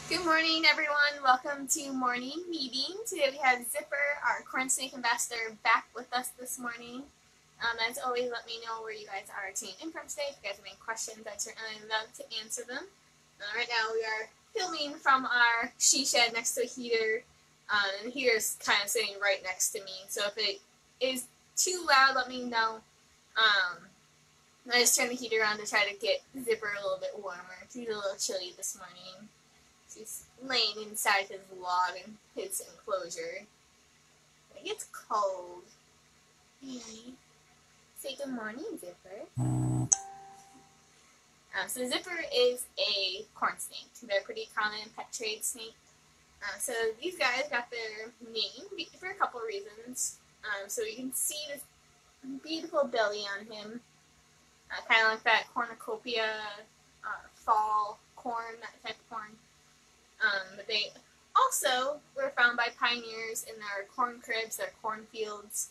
Good morning, everyone. Welcome to morning meeting. Today we have Zipper, our corn snake ambassador, back with us this morning. As always, let me know where you guys are tuning in from today. If you guys have any questions, I'd certainly love to answer them. Right now we are filming from our she shed next to a heater, and the heater is kind of sitting right next to me. So if it is too loud, let me know. I just turned the heater on to try to get Zipper a little bit warmer. He's a little chilly this morning. He's laying inside his log in his enclosure. It gets cold. Say good morning, Zipper. So Zipper is a corn snake. They're a pretty common pet trade snake. So these guys got their name for a couple of reasons. So you can see this beautiful belly on him, kind of like that cornucopia fall corn, that type of corn. But they also were found by pioneers in their corn cribs, their cornfields,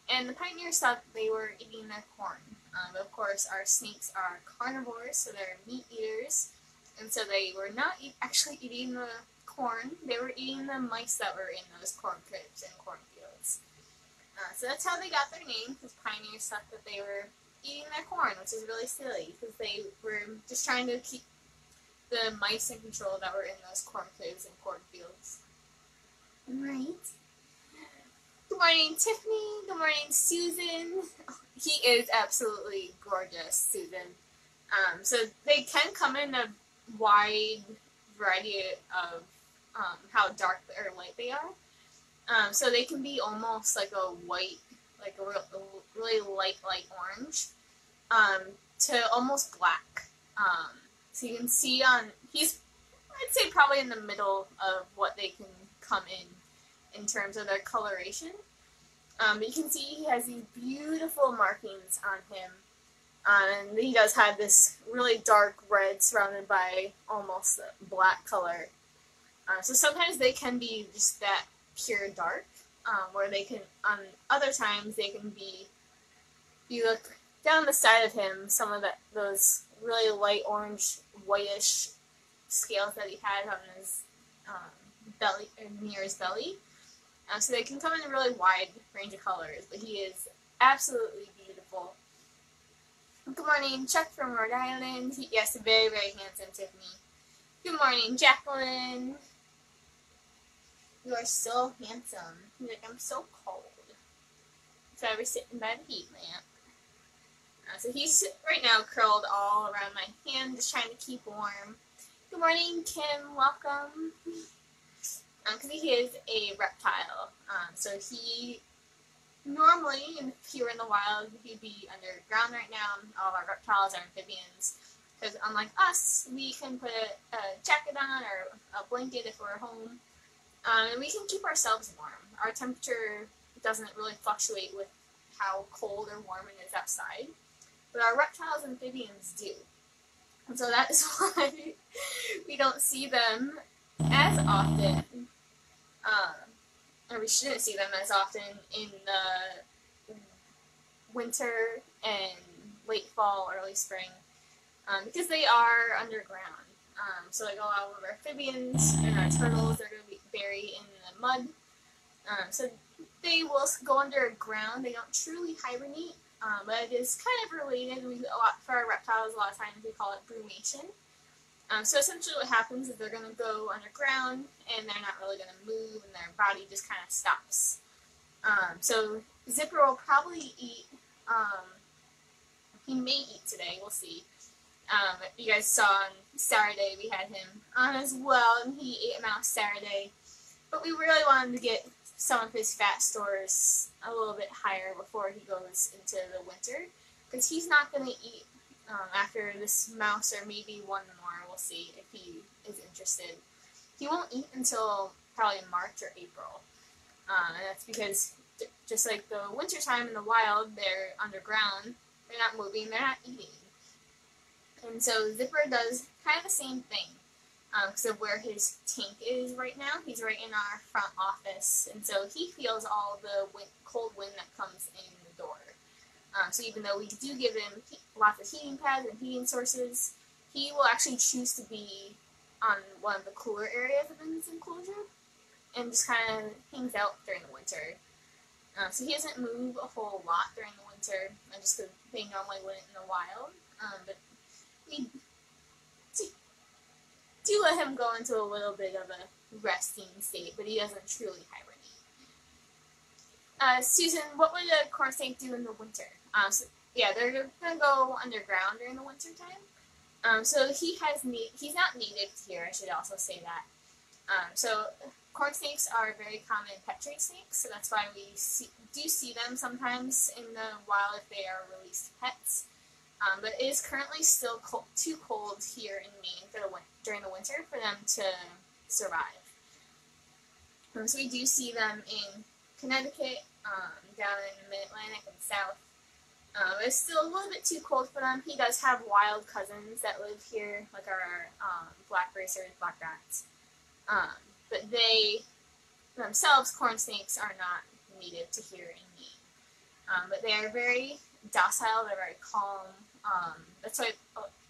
and the pioneers thought they were eating their corn. But of course, our snakes are carnivores, so they're meat eaters, and so they were not actually eating the corn, they were eating the mice that were in those corn cribs and cornfields. So that's how they got their name, because pioneers thought that they were eating their corn, which is really silly, because they were just trying to keep the mice in control that were in those corn cribs and cornfields. Right. Good morning, Tiffany. Good morning, Susan. He is absolutely gorgeous, Susan. So they can come in a wide variety of how dark or light they are. So they can be almost like a white, like a really light orange, to almost black. So you can see he's, I'd say probably in the middle of what they can come in terms of their coloration. But you can see he has these beautiful markings on him. And he does have this really dark red surrounded by almost a black color. So sometimes they can be just that pure dark, where they can, on other times, they can be, if you look down the side of him, some of those really light orange, whitish scales that he had on his belly, or near his belly. So they can come in a really wide range of colors, but he is absolutely beautiful. Good morning, Chuck from Rhode Island. Yes, very, very handsome, Tiffany. Good morning, Jacqueline. You are so handsome. You're like, I'm so cold. So I was sitting by the heat lamp. So he's right now curled all around my hand, just trying to keep warm. Good morning, Kim. Welcome. Because he is a reptile. So he normally, if he were in the wild, he'd be underground right now. All of our reptiles are amphibians. Because unlike us, we can put a jacket on or a blanket if we're home. And we can keep ourselves warm. Our temperature doesn't really fluctuate with how cold or warm it is outside. But our reptiles and amphibians do. And so that is why we don't see them as often, or we shouldn't see them as often in the winter and late fall, early spring, because they are underground. So like a lot of our amphibians and our turtles, they're going to be buried in the mud. So they will go underground. They don't truly hibernate. But it is kind of related. For our reptiles, a lot of times we call it brumation. So essentially what happens is they're going to go underground and they're not really going to move and their body just kind of stops. So Zipper will probably eat, he may eat today, we'll see. You guys saw on Saturday we had him on as well, and he ate a mouse Saturday. But we really wanted to get some of his fat stores a little bit higher before he goes into the winter, because he's not going to eat after this mouse, or maybe one more. We'll see if he is interested. He won't eat until probably March or April, and that's because just like the winter time in the wild, they're underground, they're not moving, they're not eating. And so Zipper does kind of the same thing. Because of where his tank is right now. He's right in our front office, and so he feels all the cold wind that comes in the door. So even though we do give him lots of heating pads and heating sources, he will actually choose to be on one of the cooler areas of this enclosure and just kind of hangs out during the winter. So he doesn't move a whole lot during the winter, just because they normally wouldn't in the wild. But we do let him go into a little bit of a resting state, but he doesn't truly hibernate. Susan, what would a corn snake do in the winter? They're gonna go underground during the winter time. So he's not native here. I should also say that. So corn snakes are very common pet trade snakes, so that's why we do see them sometimes in the wild if they are released pets. But it is currently still too cold here in Maine during the winter for them to survive. So we do see them in Connecticut, down in the Mid-Atlantic and South. It's still a little bit too cold for them. He does have wild cousins that live here, like our black racers, black rats. But they themselves, corn snakes, are not native to here in Maine. But they are very docile, they're very calm. That's why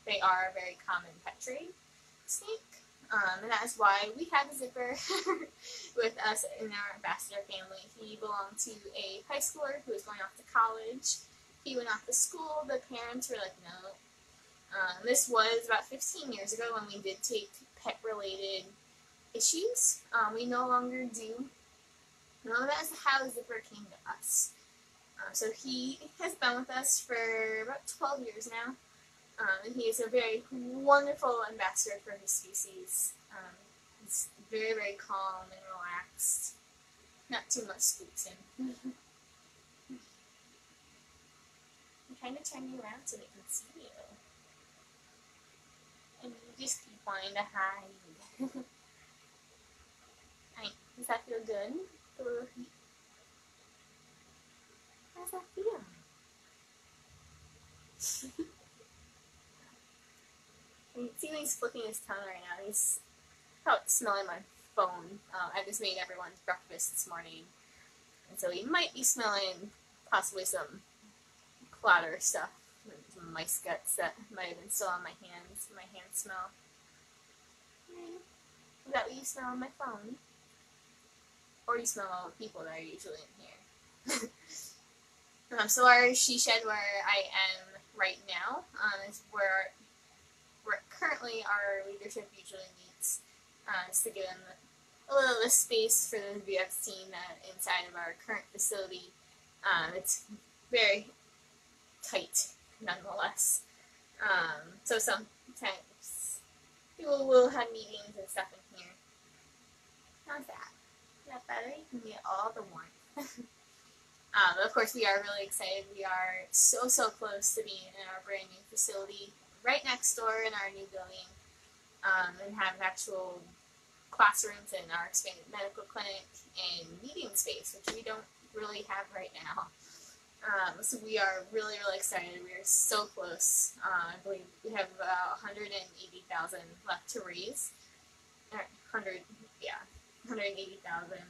they are a very common pet trade snake. And that is why we have Zipper with us in our ambassador family. He belonged to a high schooler who was going off to college. He went off to school. The parents were like, no. This was about 15 years ago when we did take pet-related issues. We no longer do. No, that's how Zipper came to us. So he has been with us for about 12 years now. And he is a very wonderful ambassador for his species. He's very, very calm and relaxed. Not too much spooks him. I'm trying to turn you around so they can see you. And you just keep wanting to hide. Does that feel good? How does that feel? You can see he's flicking his tongue right now. He's probably smelling my phone. I just made everyone's breakfast this morning. And so he might be smelling possibly some clatter stuff. Some mice guts that might have been still on my hands. My hands smell. Is that what you smell on my phone? Or you smell all the people that are usually in here. So our she shed where I am right now is where currently our leadership usually meets, just to give them a little of the space for them to be able to see that inside of our current facility. It's very tight, nonetheless. So sometimes people will have meetings and stuff in here. How's that? Is that better? You can get all the warmth. Of course, we are really excited. We are so close to being in our brand new facility right next door in our new building, and have actual classrooms in our expanded medical clinic and meeting space, which we don't really have right now. So we are really excited. We are so close. I believe we have about 180,000 left to raise. 180,000.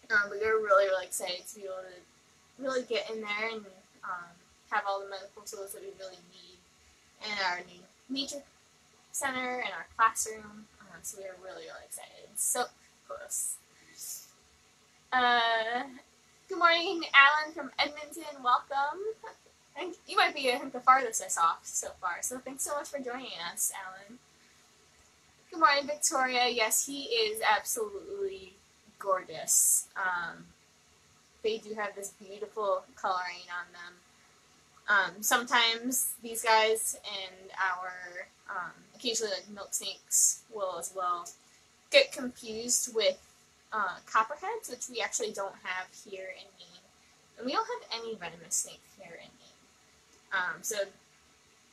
But we're really excited to be able to really get in there and have all the medical tools that we really need in our new nature center and our classroom. So we are really excited. So close. Good morning, Alan from Edmonton. Welcome. You might be, I think, the farthest I saw so far. So thanks so much for joining us, Alan. Good morning, Victoria. Yes, he is absolutely gorgeous. They do have this beautiful coloring on them. Sometimes these guys and our occasionally like milk snakes will as well get confused with copperheads, which we actually don't have here in Maine. And we don't have any venomous snakes here in Maine. So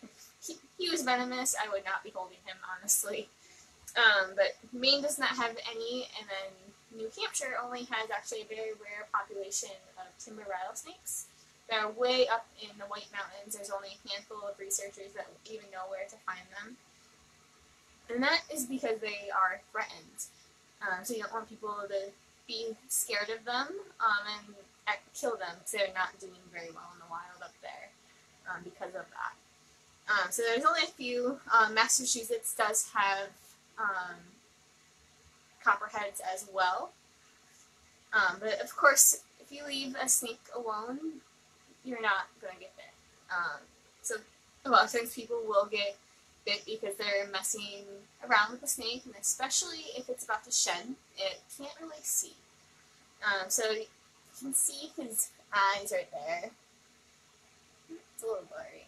if he was venomous, I would not be holding him, honestly. But Maine does not have any, and then New Hampshire only has actually a very rare population of timber rattlesnakes. They're way up in the White Mountains. There's only a handful of researchers that even know where to find them. And that is because they are threatened. So you don't want people to be scared of them and kill them because they're not doing very well in the wild up there because of that. So there's only a few. Massachusetts does have copperheads as well. But of course, if you leave a snake alone, you're not going to get bit. So a lot of times people will get bit because they're messing around with the snake, and especially if it's about to shed, it can't really see. So you can see his eyes right there. It's a little blurry.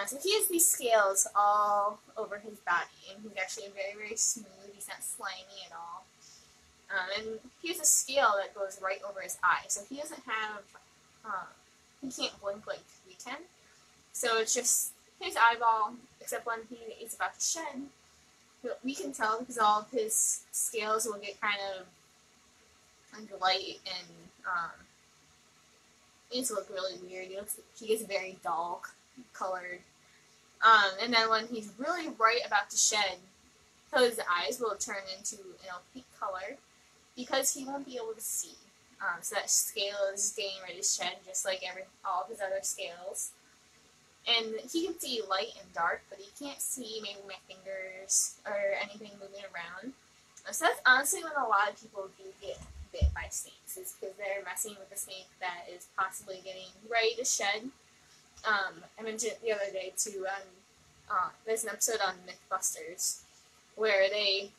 So he has these scales all over his body, and he's actually very, very smooth. He's not slimy at all. And he has a scale that goes right over his eye, so he doesn't have, he can't blink like we can. So it's just his eyeball, except when he is about to shed, we can tell because all of his scales will get kind of like light and it needs to look really weird. He gets very dull colored. And then when he's really right about to shed, his eyes will turn into an opaque color because he won't be able to see. So that scale is getting ready to shed just like all of his other scales. And he can see light and dark, but he can't see maybe my fingers or anything moving around. So that's honestly when a lot of people do get bit by snakes, is because they're messing with a snake that is possibly getting ready to shed. I mentioned it the other day too, there's an episode on Mythbusters where they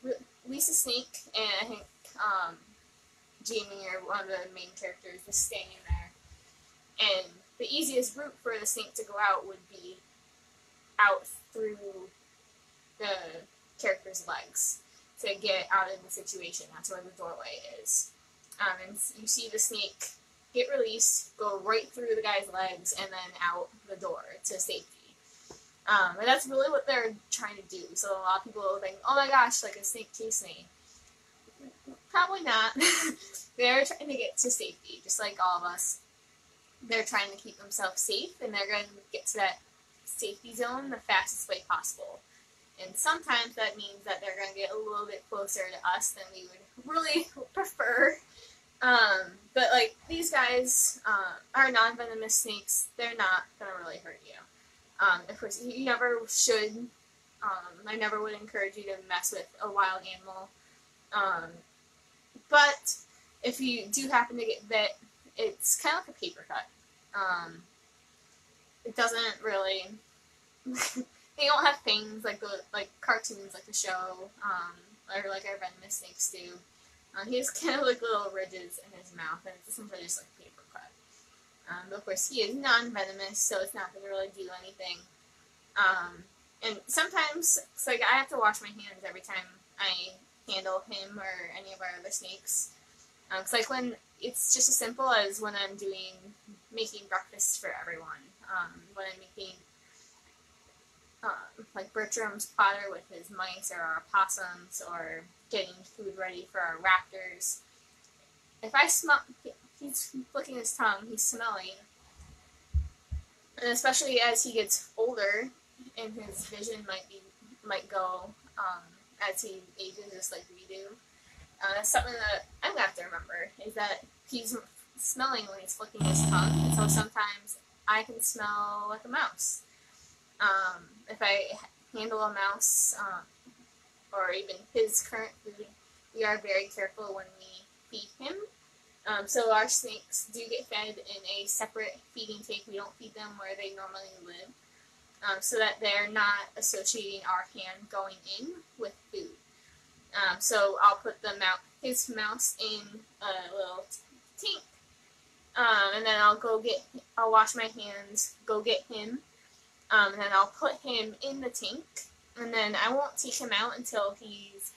release a snake, and I think Jamie, or one of the main characters, is standing there, and the easiest route for the snake to go out would be out through the character's legs to get out of the situation. That's where the doorway is. And you see the snake get released, go right through the guy's legs, and then out the door to safety. And that's really what they're trying to do. So a lot of people will think, oh my gosh, like a snake chased me. Probably not. They're trying to get to safety, just like all of us. They're trying to keep themselves safe, and they're going to get to that safety zone the fastest way possible. And sometimes that means that they're going to get a little bit closer to us than we would really prefer. But like these guys are non-venomous snakes. They're not going to really hurt you. Of course, you never should. I never would encourage you to mess with a wild animal. But if you do happen to get bit, it's kind of like a paper cut. It doesn't really. They don't have fangs like cartoons, like the show, or like our venomous snakes do. He has kind of like little ridges in his mouth, and it's essentially just like a paper cut. But of course, he is non-venomous, so it's not going to really do anything. And sometimes, it's like I have to wash my hands every time I handle him or any of our other snakes. It's like when it's just as simple as when I'm making breakfast for everyone. When I'm making like Bertram's platter with his mice or our opossums, or getting food ready for our raptors. If I smell, he's flicking his tongue, he's smelling. And especially as he gets older, and his vision might go as he ages, just like we do. That's something that I'm going to have to remember, is that he's smelling when he's flicking his tongue, and so sometimes I can smell like a mouse. If I handle a mouse, or even his current food, we are very careful when we feed him. So our snakes do get fed in a separate feeding tank. We don't feed them where they normally live, so that they're not associating our hand going in with food. So I'll put his mouse in a little tank, and then I'll wash my hands, go get him, and then I'll put him in the tank, and then I won't take him out until he's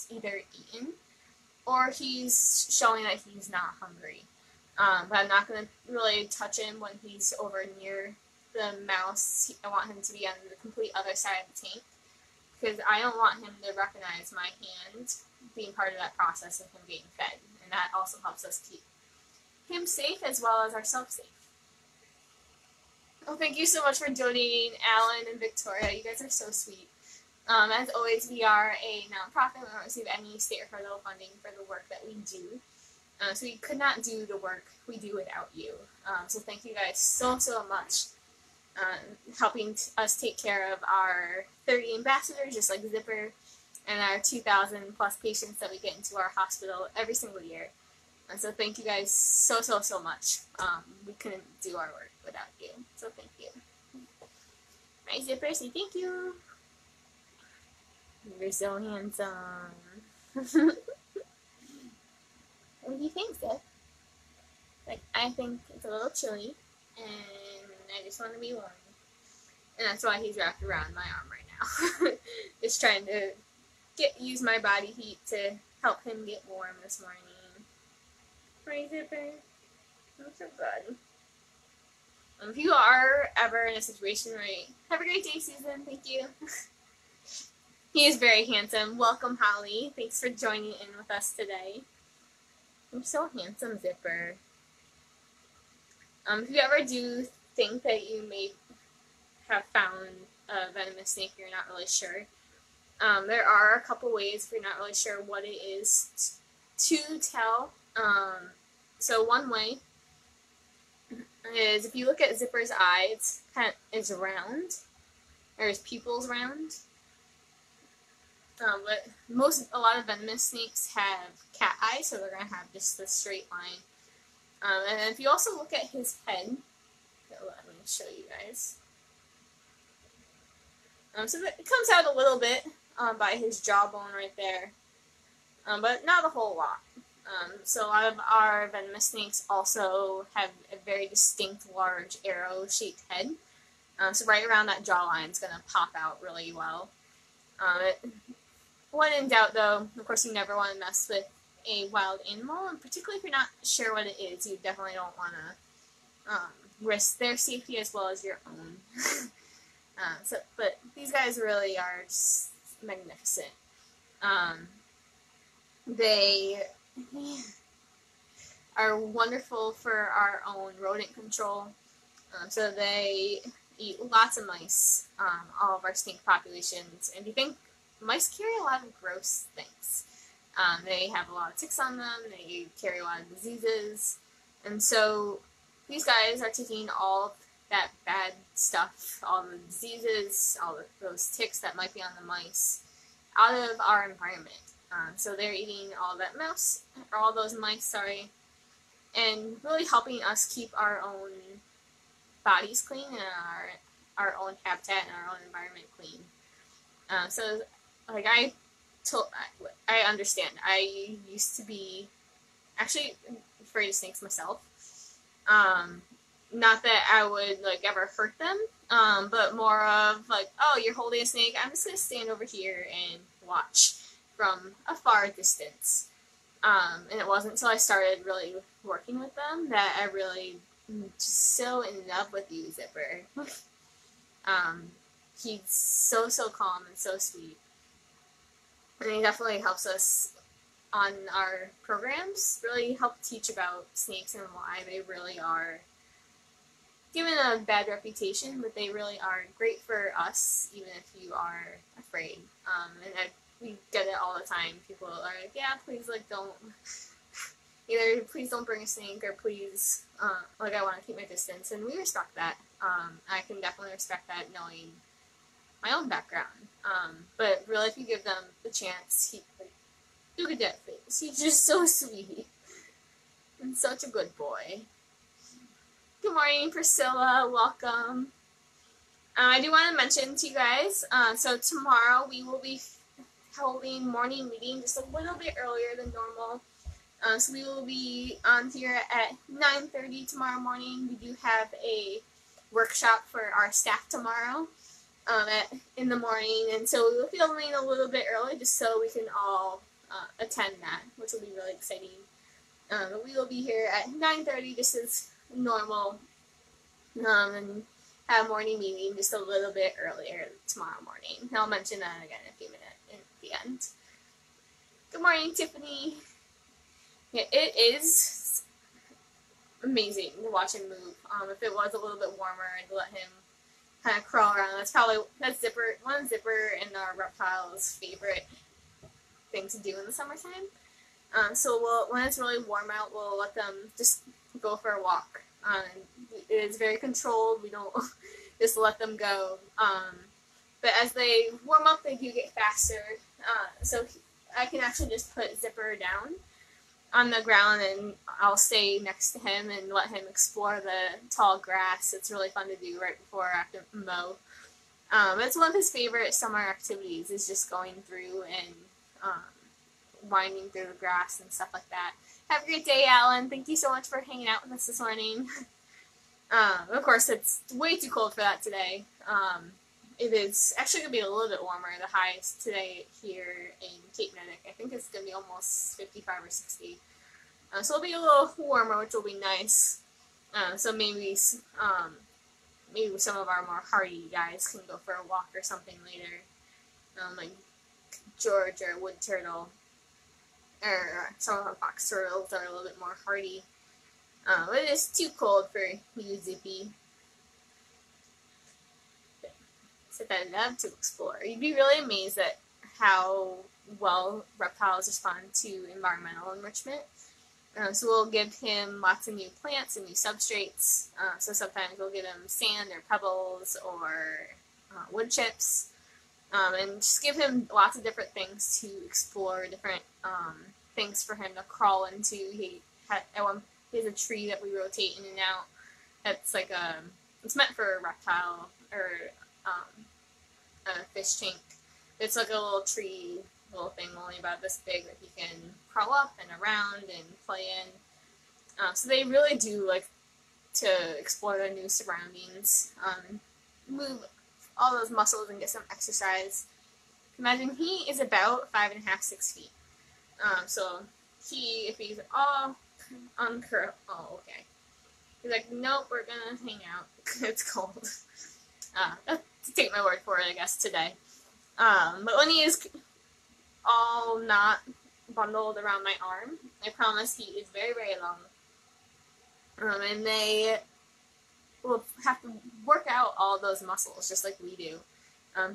either eaten or he's showing that he's not hungry. But I'm not going to really touch him when he's over near the mouse. I want him to be on the complete other side of the tank, because I don't want him to recognize my hand being part of that process of him getting fed. And that also helps us keep him safe as well as ourselves safe. Well, thank you so much for donating, Alan and Victoria. You guys are so sweet. As always, we are a nonprofit. We don't receive any state or federal funding for the work that we do. So we could not do the work we do without you. So thank you guys so much. Helping us take care of our 30 ambassadors, just like Zipper, and our 2,000 plus patients that we get into our hospital every single year. And so thank you guys so much. We couldn't do our work without you. So thank you. Right, Zipper, say thank you. You're so handsome. What do you think, Zip? Like, I think it's a little chilly, and I just want to be warm. And that's why he's wrapped around my arm right now. Just trying to use my body heat to help him get warm this morning. Right, Zipper? That's so good. If you are ever in a situation where have a great day, Susan. Thank you. He is very handsome. Welcome, Holly. Thanks for joining in with us today. You're so handsome, Zipper. If you ever do think that you may have found a venomous snake, you're not really sure. There are a couple ways if you're not really sure what it is to tell. So one way is if you look at Zipper's eye, it's round, or his pupils round. But a lot of venomous snakes have cat eyes, so they're gonna have just a straight line. And if you also look at his head, let me show you guys. So it comes out a little bit by his jawbone right there, but not a whole lot. So a lot of our venomous snakes also have a very distinct, large arrow-shaped head. So right around that jawline is going to pop out really well. When in doubt, though, of course, you never want to mess with a wild animal, and particularly if you're not sure what it is, you definitely don't want to risk their safety as well as your own. But these guys really are just magnificent. They are wonderful for our own rodent control. So they eat lots of mice, all of our snake populations. And you think mice carry a lot of gross things. They have a lot of ticks on them, they carry a lot of diseases. And so these guys are taking all that bad stuff, all the diseases, those ticks that might be on the mice, out of our environment. So they're eating all that mouse, or all those mice, and really helping us keep our own bodies clean and our own habitat and our own environment clean. So, like I understand. I used to be actually afraid of snakes myself. Not that I would ever hurt them, but more of oh, you're holding a snake. I'm just gonna stand over here and watch from a far distance. And it wasn't until I started really working with them that I really just so in love with you, Zipper. He's so calm and so sweet. And he definitely helps us on our programs, really help teach about snakes and why they really are given a bad reputation, but they really are great for us, even if you are afraid. We get it all the time. People are like, yeah, please, don't, either please don't bring a snake, or please, I want to keep my distance, and we respect that. I can definitely respect that, knowing my own background. But really, if you give them the chance, look at that face. He's just so sweet. And such a good boy. Good morning, Priscilla. Welcome. I do want to mention to you guys, so tomorrow we will be holding morning meeting just a little bit earlier than normal. So we will be on here at 9:30 tomorrow morning. We do have a workshop for our staff tomorrow in the morning, and so we will be filming a little bit early just so we can all attend that, which will be really exciting. But we will be here at 9:30 just as normal, and have a morning meeting just a little bit earlier tomorrow morning. And I'll mention that again in a few minutes at the end. Good morning, Tiffany. Yeah, it is amazing to watch him move. If it was a little bit warmer, I'd let him kind of crawl around. That's Zipper, one of Zipper and our reptiles' favorite thing to do in the summertime. So when it's really warm out, we'll let them just go for a walk. It is very controlled. We don't just let them go. But as they warm up, they do get faster. I can actually just put Zipper down on the ground and I'll stay next to him and let him explore the tall grass. It's really fun to do right before or after mow. It's one of his favorite summer activities is just going through and winding through the grass and stuff like that. Have a great day, Alan. Thank you so much for hanging out with us this morning. Of course, it's way too cold for that today. It is actually going to be a little bit warmer. The highest today here in Cape Nedick, I think it's going to be almost 55 or 60. So it'll be a little warmer, which will be nice. So maybe some of our more hardy guys can go for a walk or something later. Like George or Wood Turtle. Or some of our fox turtles are a little bit more hardy. But it is too cold for you, Zippy. So I love to explore. You'd be really amazed at how well reptiles respond to environmental enrichment. So we'll give him lots of new plants and new substrates. So sometimes we'll give him sand or pebbles or wood chips. And just give him lots of different things to explore, different things for him to crawl into. He has a tree that we rotate in and out. That's like it's meant for a reptile or a fish tank. It's like a little tree, little thing only about this big that he can crawl up and around and play in. So they really do like to explore their new surroundings, move all those muscles and get some exercise. Imagine he is about 5.5, 6 feet. So if he's all uncurled, okay. He's like, nope, we're gonna hang out. It's cold. To take my word for it, I guess, today. But when he is all not bundled around my arm, I promise he is very, very long. And they will have to work out all those muscles, just like we do.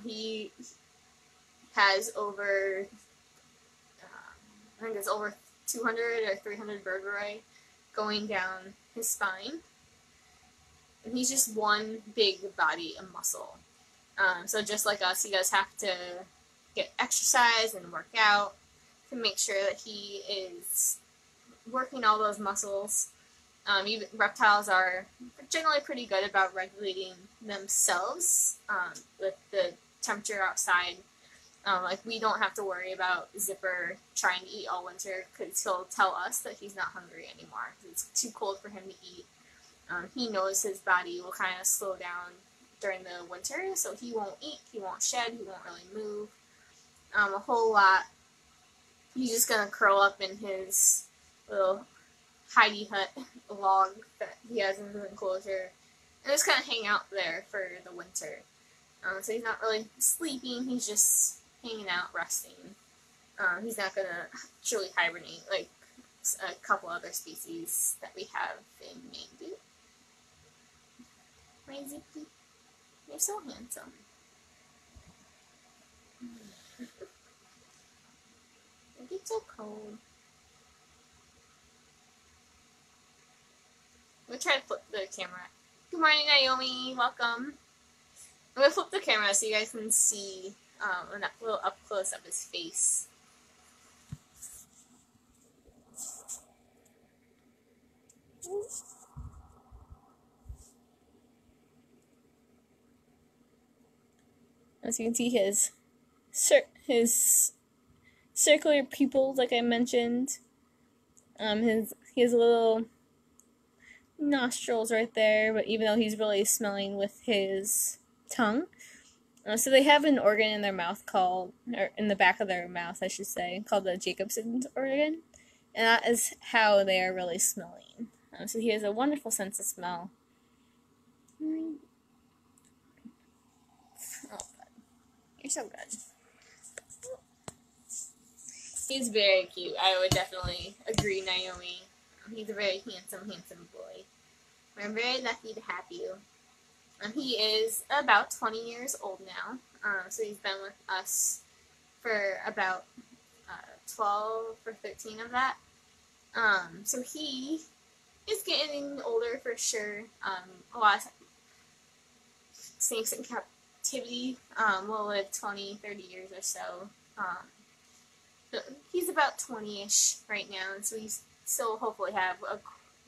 He has over, I think it's over 200 or 300 vertebrae going down his spine. And he's just one big body of muscle. So just like us, he does have to get exercise and work out to make sure that he is working all those muscles. Even reptiles are generally pretty good about regulating themselves with the temperature outside. Like we don't have to worry about Zipper trying to eat all winter because he'll tell us that he's not hungry anymore. It's too cold for him to eat. He knows his body will kind of slow down during the winter, so he won't eat, he won't shed, he won't really move a whole lot. He's just going to curl up in his little hidey hut log that he has in his enclosure and just kind of hang out there for the winter. So he's not really sleeping, he's just hanging out, resting. He's not going to truly hibernate like a couple other species that we have in Maine do. Right, Zippy? You're so handsome. It gets so cold. I'm going to try to flip the camera. Good morning, Naomi. Welcome. I'm going to flip the camera so you guys can see a little up close of his face. As you can see, his circular pupils, like I mentioned. He has little nostrils right there, but even though he's really smelling with his tongue. So they have an organ in their mouth or in the back of their mouth, I should say, called the Jacobson's organ. And that is how they are really smelling. So he has a wonderful sense of smell. Oh, God. You're so good. He's very cute. I would definitely agree, Naomi. He's a very handsome, handsome boy. We're very lucky to have you. He is about 20 years old now, so he's been with us for about 12 or 13 of that. So he is getting older for sure. A lot of snakes in captivity will live 20, 30 years or so. So he's about 20-ish right now, and so we still hopefully have a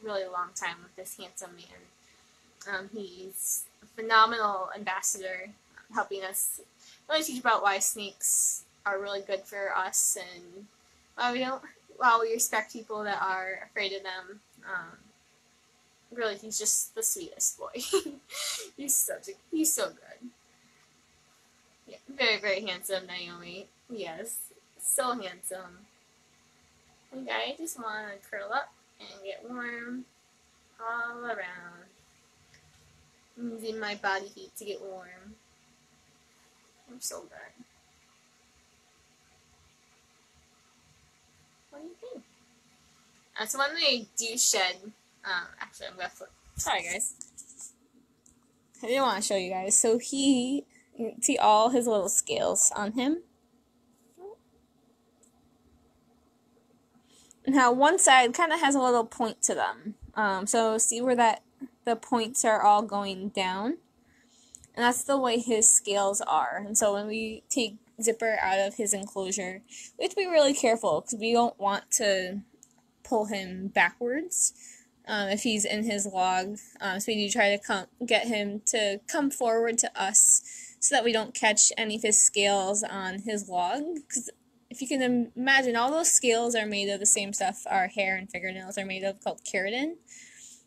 really long time with this handsome man. He's a phenomenal ambassador, helping us really teach about why snakes are really good for us, and while we respect people that are afraid of them. Really, he's just the sweetest boy. He's so good. Yeah, very, very handsome, Naomi. Yes, so handsome. And I just want to curl up and get warm all around. I'm using my body heat to get warm. I'm so good. What do you think? So when they do shed, actually I'm gonna flip. Sorry guys. I didn't want to show you guys. So you can see all his little scales on him. And how one side kind of has a little point to them. So see where the points are all going down? And that's the way his scales are. And so when we take Zipper out of his enclosure, we have to be really careful because we don't want to pull him backwards if he's in his log. So we do try to get him to come forward to us so that we don't catch any of his scales on his log. Because if you can imagine, all those scales are made of the same stuff our hair and fingernails are made of, called keratin.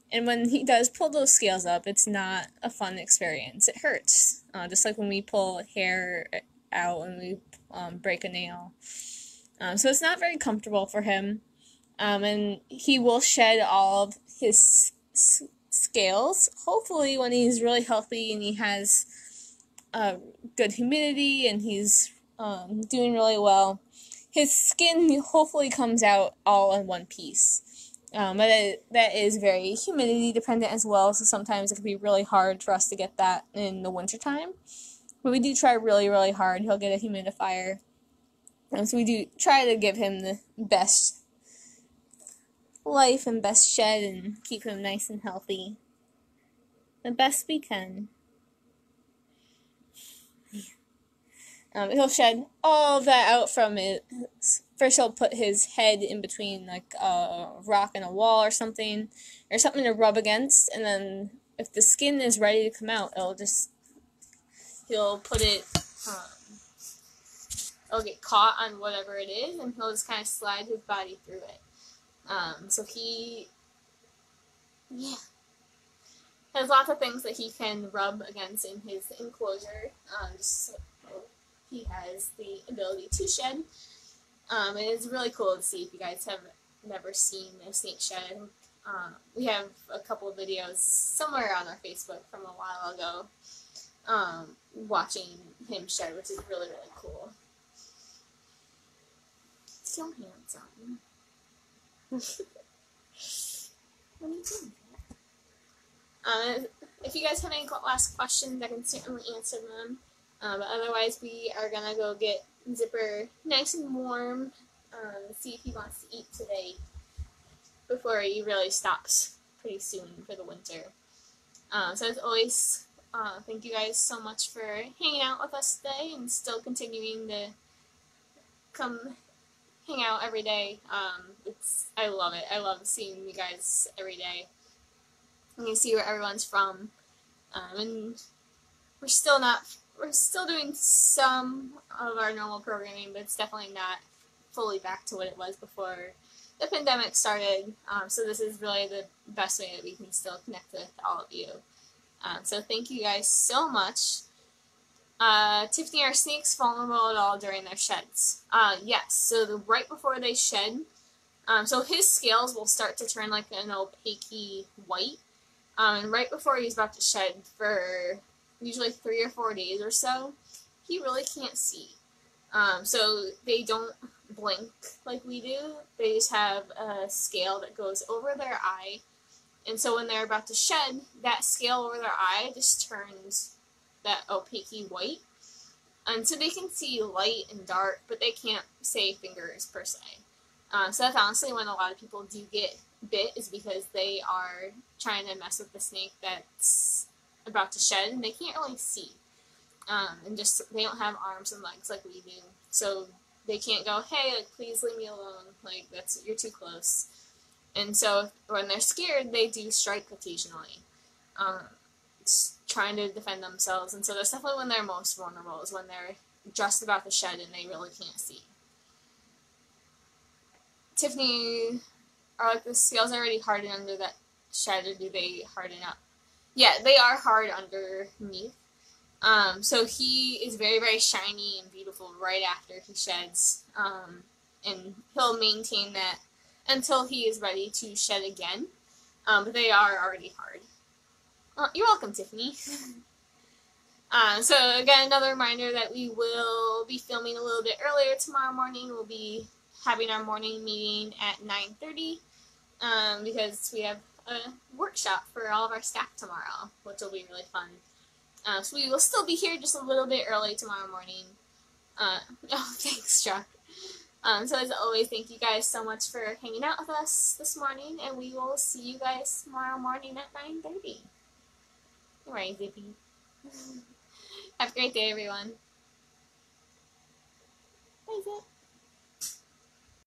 And when he does pull those scales up, it's not a fun experience. It hurts. Just like when we pull hair out and we break a nail. So it's not very comfortable for him. And he will shed all of his scales, hopefully when he's really healthy and he has good humidity and he's doing really well. His skin hopefully comes out all in one piece. But that is very humidity dependent as well, so sometimes it can be really hard for us to get that in the wintertime. But we do try really, really hard. He'll get a humidifier. So we do try to give him the best life and best shed and keep him nice and healthy the best we can. He'll shed all that out from it. First he'll put his head in between like a rock and a wall or something to rub against, and then if the skin is ready to come out, he'll put it, it'll get caught on whatever it is, and he'll just kind of slide his body through it. So he has lots of things that he can rub against in his enclosure, just so he has the ability to shed. And it's really cool to see if you guys have never seen a snake shed. We have a couple of videos somewhere on our Facebook from a while ago watching him shed, which is really, really cool. So handsome. What are you doing? If you guys have any last questions, I can certainly answer them. But otherwise, we are going to go get Zipper nice and warm, see if he wants to eat today before he really stops pretty soon for the winter. So as always, thank you guys so much for hanging out with us today and still continuing to come hang out every day. I love it. I love seeing you guys every day. You can see where everyone's from. And we're still doing some of our normal programming, but it's definitely not fully back to what it was before the pandemic started. So this is really the best way that we can still connect with all of you. So thank you guys so much. Tiffany, are snakes vulnerable at all during their sheds? Yes. So right before they shed, so his scales will start to turn like an opaque white. And right before he's about to shed for usually 3 or 4 days or so, he really can't see. So they don't blink like we do. They just have a scale that goes over their eye. And so when they're about to shed, that scale over their eye just turns that opaque white. And so they can see light and dark, but they can't say fingers per se. So that's honestly when a lot of people do get bit, is because they are trying to mess with the snake that's about to shed, and they can't really see. And just they don't have arms and legs like we do. So they can't go, hey, like, please leave me alone, like, you're too close. And so when they're scared, they do strike occasionally, trying to defend themselves. And so that's definitely when they're most vulnerable, is when they're just about to shed and they really can't see. Tiffany, are like the scales already hardened under that shed, or do they harden up? Yeah, they are hard underneath. So he is very, very shiny and beautiful right after he sheds, and he'll maintain that until he is ready to shed again. But they are already hard. You're welcome, Tiffany. So again, another reminder that we will be filming a little bit earlier tomorrow morning. We'll be having our morning meeting at 9:30, because we have a workshop for all of our staff tomorrow, which will be really fun. So we will still be here just a little bit early tomorrow morning. Oh, thanks, Chuck. So as always, thank you guys so much for hanging out with us this morning, and we will see you guys tomorrow morning at 9:30. All right, Zippy. Have a great day, everyone. Bye, Zip.